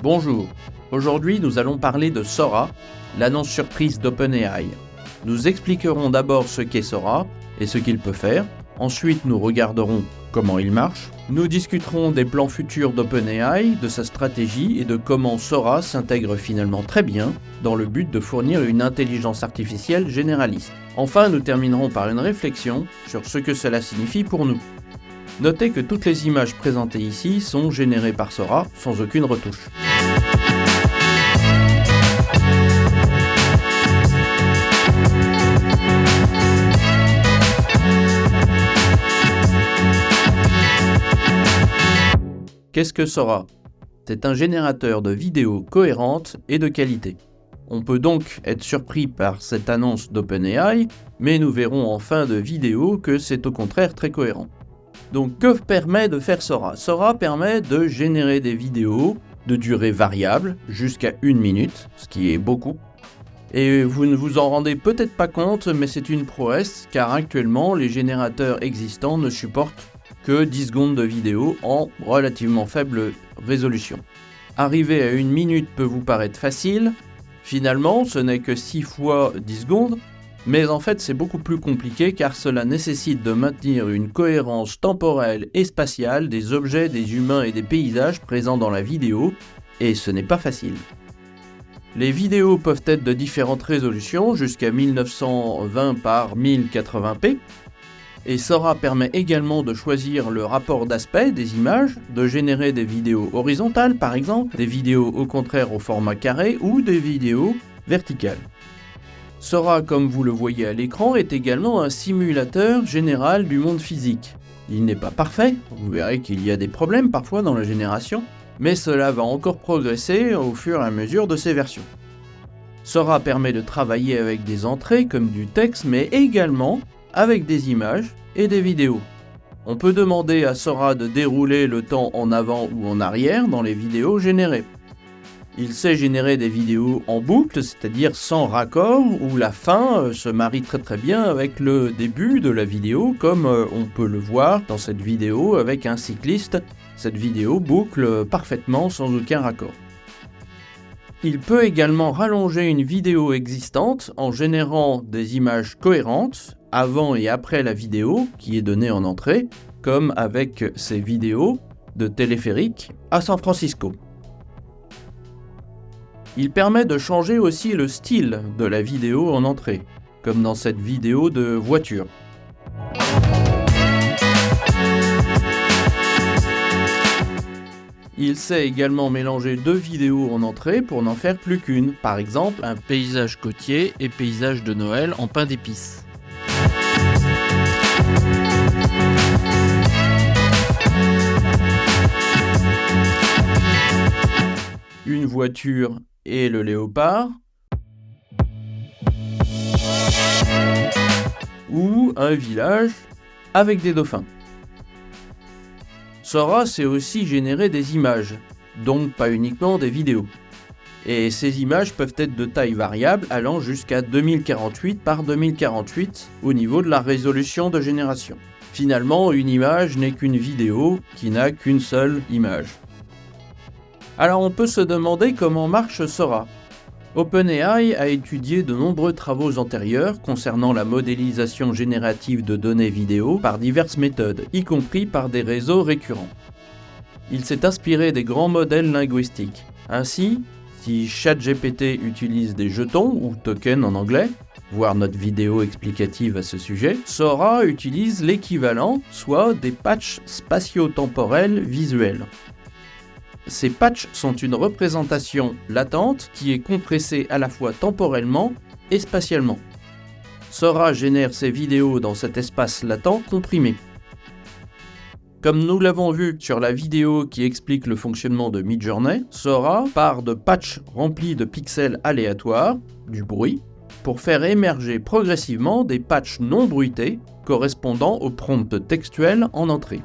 Bonjour, aujourd'hui nous allons parler de Sora, l'annonce surprise d'OpenAI. Nous expliquerons d'abord ce qu'est Sora et ce qu'il peut faire, ensuite nous regarderons comment il marche, nous discuterons des plans futurs d'OpenAI, de sa stratégie et de comment Sora s'intègre finalement très bien dans le but de fournir une intelligence artificielle généraliste. Enfin nous terminerons par une réflexion sur ce que cela signifie pour nous. Notez que toutes les images présentées ici sont générées par Sora sans aucune retouche. Qu'est-ce que Sora ? C'est un générateur de vidéos cohérentes et de qualité. On peut donc être surpris par cette annonce d'OpenAI, mais nous verrons en fin de vidéo que c'est au contraire très cohérent. Donc que permet de faire Sora ? Sora permet de générer des vidéos de durée variable, jusqu'à 1 minute, ce qui est beaucoup. Et vous ne vous en rendez peut-être pas compte, mais c'est une prouesse, car actuellement les générateurs existants ne supportent que 10 secondes de vidéo en relativement faible résolution. Arriver à 1 minute peut vous paraître facile, finalement ce n'est que 6 fois 10 secondes, mais en fait c'est beaucoup plus compliqué car cela nécessite de maintenir une cohérence temporelle et spatiale des objets, des humains et des paysages présents dans la vidéo, et ce n'est pas facile. Les vidéos peuvent être de différentes résolutions, jusqu'à 1920 par 1080p, et Sora permet également de choisir le rapport d'aspect des images, de générer des vidéos horizontales par exemple, des vidéos au contraire au format carré ou des vidéos verticales. Sora, comme vous le voyez à l'écran, est également un simulateur général du monde physique. Il n'est pas parfait, vous verrez qu'il y a des problèmes parfois dans la génération, mais cela va encore progresser au fur et à mesure de ces versions. Sora permet de travailler avec des entrées comme du texte, mais également avec des images et des vidéos. On peut demander à Sora de dérouler le temps en avant ou en arrière dans les vidéos générées. Il sait générer des vidéos en boucle, c'est-à-dire sans raccord, où la fin se marie très bien avec le début de la vidéo, comme on peut le voir dans cette vidéo avec un cycliste. Cette vidéo boucle parfaitement sans aucun raccord. Il peut également rallonger une vidéo existante en générant des images cohérentes avant et après la vidéo qui est donnée en entrée, comme avec ces vidéos de téléphérique à San Francisco. Il permet de changer aussi le style de la vidéo en entrée, comme dans cette vidéo de voiture. Il sait également mélanger 2 vidéos en entrée pour n'en faire plus qu'une, par exemple un paysage côtier et paysage de Noël en pain d'épices. Une voiture et le léopard, ou un village avec des dauphins. Sora sait aussi générer des images, donc pas uniquement des vidéos. Et ces images peuvent être de taille variable allant jusqu'à 2048 par 2048 au niveau de la résolution de génération. Finalement, une image n'est qu'une vidéo qui n'a qu'une seule image. Alors on peut se demander comment marche Sora. OpenAI a étudié de nombreux travaux antérieurs concernant la modélisation générative de données vidéo par diverses méthodes, y compris par des réseaux récurrents. Il s'est inspiré des grands modèles linguistiques. Ainsi, si ChatGPT utilise des jetons ou tokens en anglais, voir notre vidéo explicative à ce sujet, Sora utilise l'équivalent, soit des patchs spatio-temporels visuels. Ces patchs sont une représentation latente qui est compressée à la fois temporellement et spatialement. Sora génère ses vidéos dans cet espace latent comprimé. Comme nous l'avons vu sur la vidéo qui explique le fonctionnement de Midjourney, Sora part de patchs remplis de pixels aléatoires, du bruit, pour faire émerger progressivement des patchs non bruités correspondant au prompt textuel en entrée.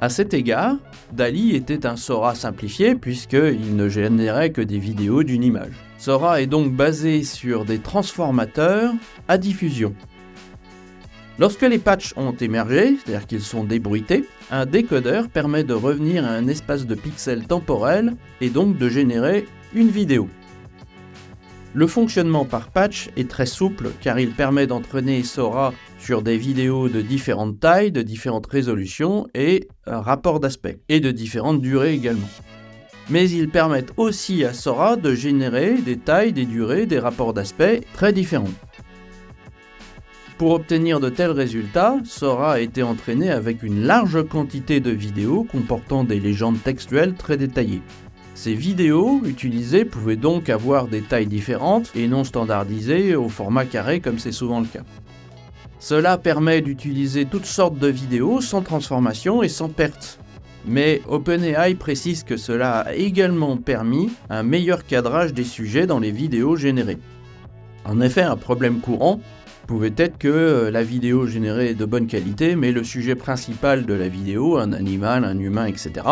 À cet égard, DALL-E était un Sora simplifié puisqu'il ne générait que des vidéos d'une image. Sora est donc basé sur des transformateurs à diffusion. Lorsque les patchs ont émergé, c'est-à-dire qu'ils sont débruités, un décodeur permet de revenir à un espace de pixels temporel et donc de générer une vidéo. Le fonctionnement par patch est très souple car il permet d'entraîner Sora sur des vidéos de différentes tailles, de différentes résolutions et rapports d'aspect, et de différentes durées également. Mais ils permettent aussi à Sora de générer des tailles, des durées, des rapports d'aspect très différents. Pour obtenir de tels résultats, Sora a été entraîné avec une large quantité de vidéos comportant des légendes textuelles très détaillées. Ces vidéos utilisées pouvaient donc avoir des tailles différentes et non standardisées au format carré comme c'est souvent le cas. Cela permet d'utiliser toutes sortes de vidéos sans transformation et sans perte. Mais OpenAI précise que cela a également permis un meilleur cadrage des sujets dans les vidéos générées. En effet, un problème courant pouvait être que la vidéo générée est de bonne qualité, mais le sujet principal de la vidéo, un animal, un humain, etc.,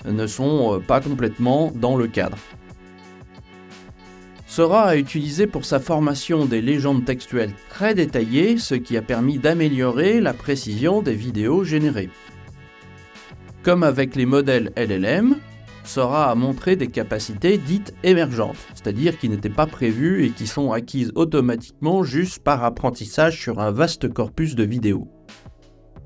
ne sont pas complètement dans le cadre. Sora a utilisé pour sa formation des légendes textuelles très détaillées, ce qui a permis d'améliorer la précision des vidéos générées. Comme avec les modèles LLM, Sora a montré des capacités dites émergentes, c'est-à-dire qui n'étaient pas prévues et qui sont acquises automatiquement juste par apprentissage sur un vaste corpus de vidéos.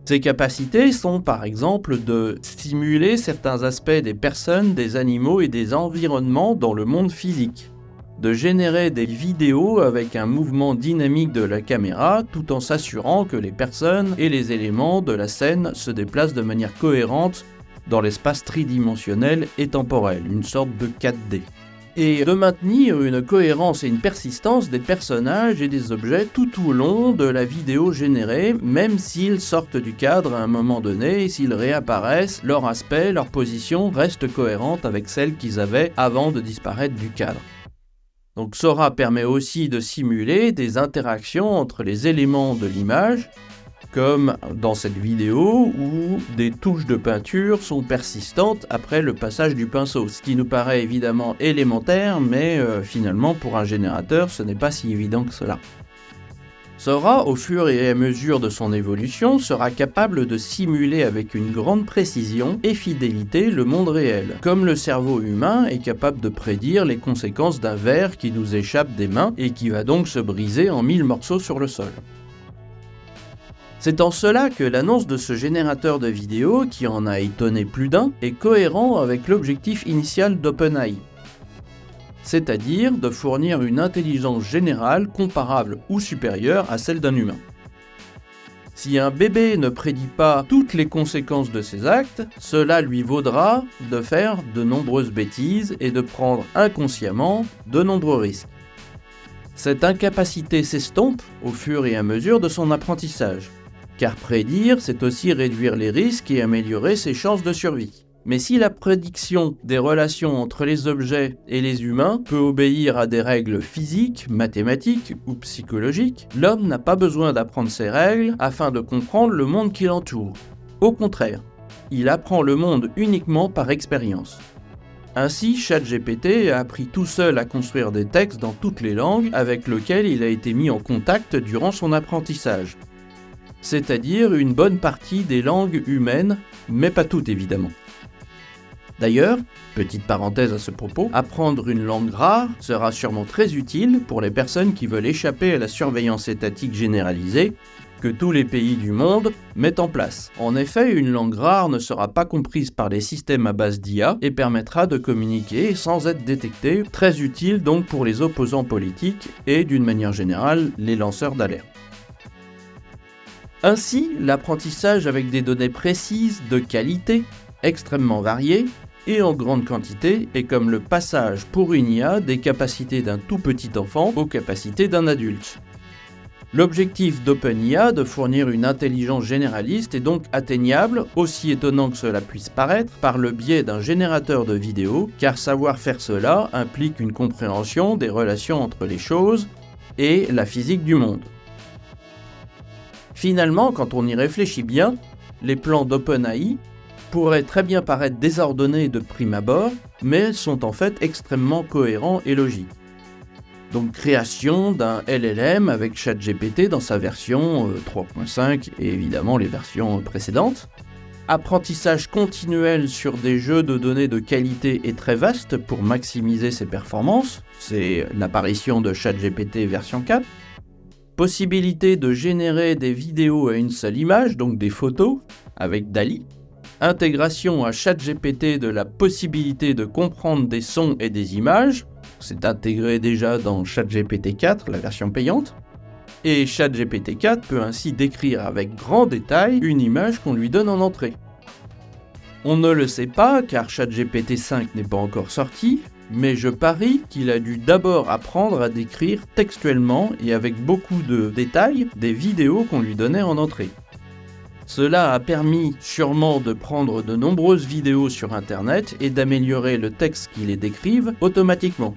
Ces capacités sont par exemple de simuler certains aspects des personnes, des animaux et des environnements dans le monde physique, de générer des vidéos avec un mouvement dynamique de la caméra tout en s'assurant que les personnes et les éléments de la scène se déplacent de manière cohérente dans l'espace tridimensionnel et temporel, une sorte de 4D. Et de maintenir une cohérence et une persistance des personnages et des objets tout au long de la vidéo générée, même s'ils sortent du cadre à un moment donné et s'ils réapparaissent, leur aspect, leur position reste cohérente avec celle qu'ils avaient avant de disparaître du cadre. Donc Sora permet aussi de simuler des interactions entre les éléments de l'image, comme dans cette vidéo où des touches de peinture sont persistantes après le passage du pinceau, ce qui nous paraît évidemment élémentaire, mais finalement pour un générateur ce n'est pas si évident que cela. Sora, au fur et à mesure de son évolution, sera capable de simuler avec une grande précision et fidélité le monde réel, comme le cerveau humain est capable de prédire les conséquences d'un verre qui nous échappe des mains et qui va donc se briser en 1000 morceaux sur le sol. C'est en cela que l'annonce de ce générateur de vidéos, qui en a étonné plus d'un, est cohérent avec l'objectif initial d'OpenAI, c'est-à-dire de fournir une intelligence générale comparable ou supérieure à celle d'un humain. Si un bébé ne prédit pas toutes les conséquences de ses actes, cela lui vaudra de faire de nombreuses bêtises et de prendre inconsciemment de nombreux risques. Cette incapacité s'estompe au fur et à mesure de son apprentissage, car prédire, c'est aussi réduire les risques et améliorer ses chances de survie. Mais si la prédiction des relations entre les objets et les humains peut obéir à des règles physiques, mathématiques ou psychologiques, l'homme n'a pas besoin d'apprendre ces règles afin de comprendre le monde qui l'entoure. Au contraire, il apprend le monde uniquement par expérience. Ainsi, ChatGPT a appris tout seul à construire des textes dans toutes les langues avec lesquelles il a été mis en contact durant son apprentissage. C'est-à-dire une bonne partie des langues humaines, mais pas toutes évidemment. D'ailleurs, petite parenthèse à ce propos, apprendre une langue rare sera sûrement très utile pour les personnes qui veulent échapper à la surveillance étatique généralisée que tous les pays du monde mettent en place. En effet, une langue rare ne sera pas comprise par les systèmes à base d'IA et permettra de communiquer sans être détecté, très utile donc pour les opposants politiques et d'une manière générale les lanceurs d'alerte. Ainsi, l'apprentissage avec des données précises, de qualité, extrêmement variées et en grande quantité est comme le passage pour une IA des capacités d'un tout petit enfant aux capacités d'un adulte. L'objectif d'OpenIA de fournir une intelligence généraliste est donc atteignable, aussi étonnant que cela puisse paraître, par le biais d'un générateur de vidéos, car savoir faire cela implique une compréhension des relations entre les choses, et la physique du monde. Finalement, quand on y réfléchit bien, les plans d'OpenAI pourraient très bien paraître désordonnés de prime abord, mais sont en fait extrêmement cohérents et logiques. Donc création d'un LLM avec ChatGPT dans sa version 3.5 et évidemment les versions précédentes. Apprentissage continuel sur des jeux de données de qualité et très vaste pour maximiser ses performances, c'est l'apparition de ChatGPT version 4. Possibilité de générer des vidéos à une seule image, donc des photos, avec DALL-E. Intégration à ChatGPT de la possibilité de comprendre des sons et des images, c'est intégré déjà dans ChatGPT 4, la version payante. Et ChatGPT 4 peut ainsi décrire avec grand détail une image qu'on lui donne en entrée. On ne le sait pas car ChatGPT 5 n'est pas encore sorti, mais je parie qu'il a dû d'abord apprendre à décrire textuellement et avec beaucoup de détails des vidéos qu'on lui donnait en entrée. Cela a permis sûrement de prendre de nombreuses vidéos sur internet et d'améliorer le texte qui les décrive automatiquement.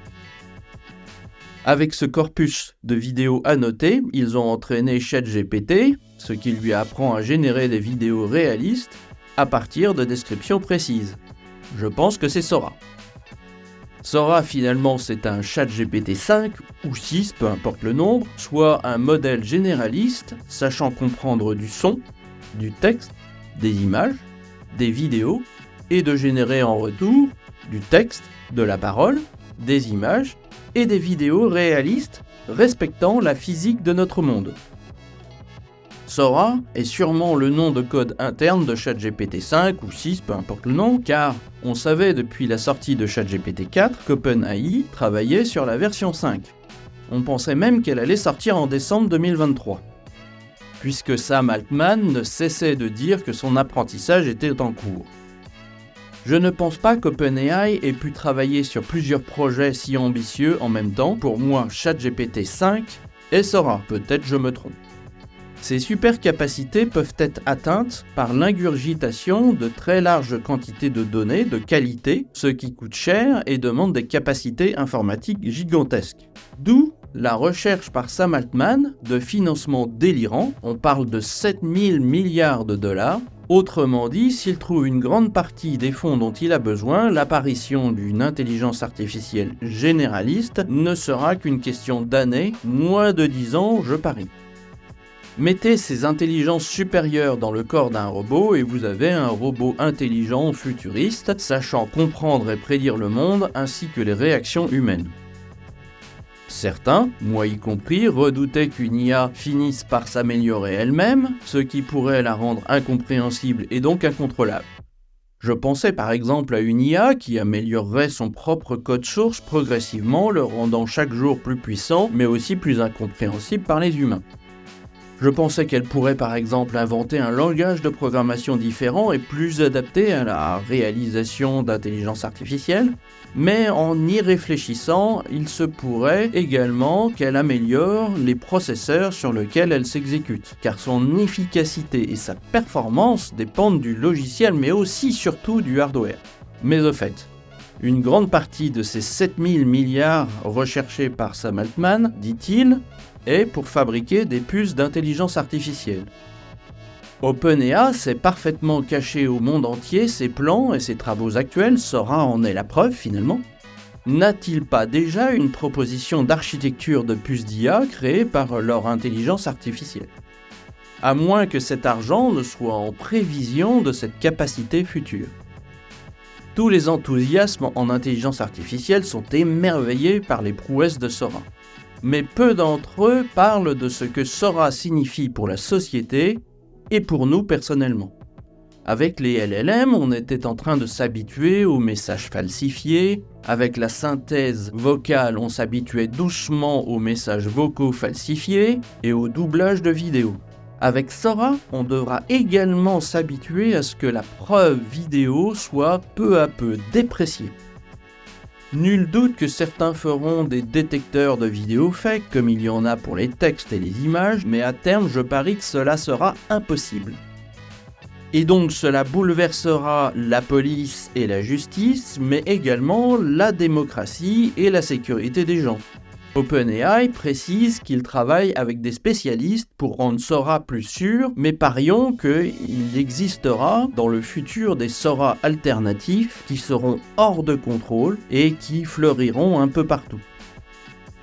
Avec ce corpus de vidéos annotées, ils ont entraîné ChatGPT, ce qui lui apprend à générer des vidéos réalistes à partir de descriptions précises. Je pense que c'est Sora. Sora finalement c'est un ChatGPT 5 ou 6, peu importe le nombre, soit un modèle généraliste sachant comprendre du son, du texte, des images, des vidéos et de générer en retour du texte, de la parole, des images et des vidéos réalistes respectant la physique de notre monde. Sora est sûrement le nom de code interne de ChatGPT 5 ou 6, peu importe le nom, car on savait depuis la sortie de ChatGPT 4 qu'OpenAI travaillait sur la version 5. On pensait même qu'elle allait sortir en décembre 2023, puisque Sam Altman ne cessait de dire que son apprentissage était en cours. Je ne pense pas qu'OpenAI ait pu travailler sur plusieurs projets si ambitieux en même temps. Pour moi, ChatGPT 5 et Sora, peut-être je me trompe. Ces super capacités peuvent être atteintes par l'ingurgitation de très larges quantités de données de qualité, ce qui coûte cher et demande des capacités informatiques gigantesques. D'où la recherche par Sam Altman de financement délirant, on parle de 7000 milliards de dollars. Autrement dit, s'il trouve une grande partie des fonds dont il a besoin, l'apparition d'une intelligence artificielle généraliste ne sera qu'une question d'années, moins de 10 ans, je parie. Mettez ces intelligences supérieures dans le corps d'un robot et vous avez un robot intelligent futuriste, sachant comprendre et prédire le monde ainsi que les réactions humaines. Certains, moi y compris, redoutaient qu'une IA finisse par s'améliorer elle-même, ce qui pourrait la rendre incompréhensible et donc incontrôlable. Je pensais par exemple à une IA qui améliorerait son propre code source progressivement, le rendant chaque jour plus puissant, mais aussi plus incompréhensible par les humains. Je pensais qu'elle pourrait par exemple inventer un langage de programmation différent et plus adapté à la réalisation d'intelligence artificielle, mais en y réfléchissant, il se pourrait également qu'elle améliore les processeurs sur lesquels elle s'exécute, car son efficacité et sa performance dépendent du logiciel mais aussi surtout du hardware. Mais au fait, une grande partie de ces 7000 milliards recherchés par Sam Altman, dit-il, est pour fabriquer des puces d'intelligence artificielle. OpenAI sait parfaitement cacher au monde entier ses plans et ses travaux actuels, Sora en est la preuve finalement. N'a-t-il pas déjà une proposition d'architecture de puces d'IA créée par leur intelligence artificielle ? À moins que cet argent ne soit en prévision de cette capacité future. Tous les enthousiasmes en intelligence artificielle sont émerveillés par les prouesses de Sora. Mais peu d'entre eux parlent de ce que Sora signifie pour la société et pour nous personnellement. Avec les LLM, on était en train de s'habituer aux messages falsifiés. Avec la synthèse vocale, on s'habituait doucement aux messages vocaux falsifiés et au doublage de vidéos. Avec Sora, on devra également s'habituer à ce que la preuve vidéo soit peu à peu dépréciée. Nul doute que certains feront des détecteurs de vidéos fake, comme il y en a pour les textes et les images, mais à terme, je parie que cela sera impossible. Et donc cela bouleversera la police et la justice, mais également la démocratie et la sécurité des gens. OpenAI précise qu'il travaille avec des spécialistes pour rendre Sora plus sûr, mais parions qu'il existera dans le futur des Sora alternatifs qui seront hors de contrôle et qui fleuriront un peu partout.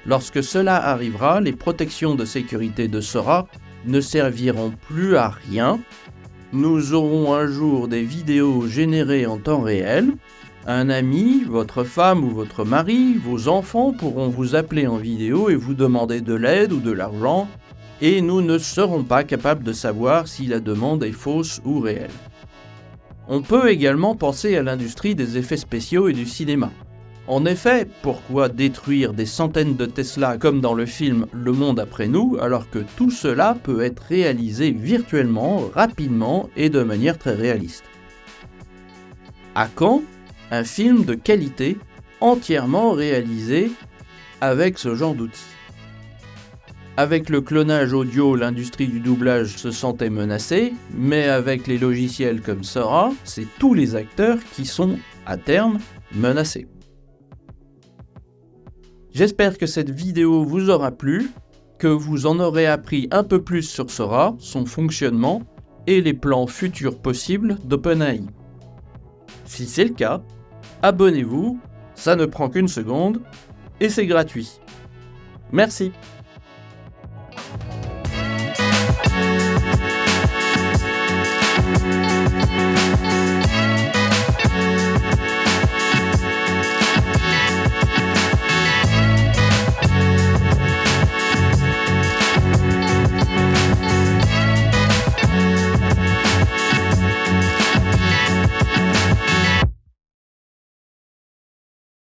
Lorsque cela arrivera, les protections de sécurité de Sora ne serviront plus à rien. Nous aurons un jour des vidéos générées en temps réel. Un ami, votre femme ou votre mari, vos enfants pourront vous appeler en vidéo et vous demander de l'aide ou de l'argent, et nous ne serons pas capables de savoir si la demande est fausse ou réelle. On peut également penser à l'industrie des effets spéciaux et du cinéma. En effet, pourquoi détruire des centaines de Tesla comme dans le film Le Monde après nous, alors que tout cela peut être réalisé virtuellement, rapidement et de manière très réaliste? À quand un film de qualité entièrement réalisé avec ce genre d'outils? Avec le clonage audio, l'industrie du doublage se sentait menacée, mais avec les logiciels comme Sora, c'est tous les acteurs qui sont, à terme, menacés. J'espère que cette vidéo vous aura plu, que vous en aurez appris un peu plus sur Sora, son fonctionnement et les plans futurs possibles d'OpenAI. Si c'est le cas, abonnez-vous, ça ne prend qu'une seconde et c'est gratuit. Merci.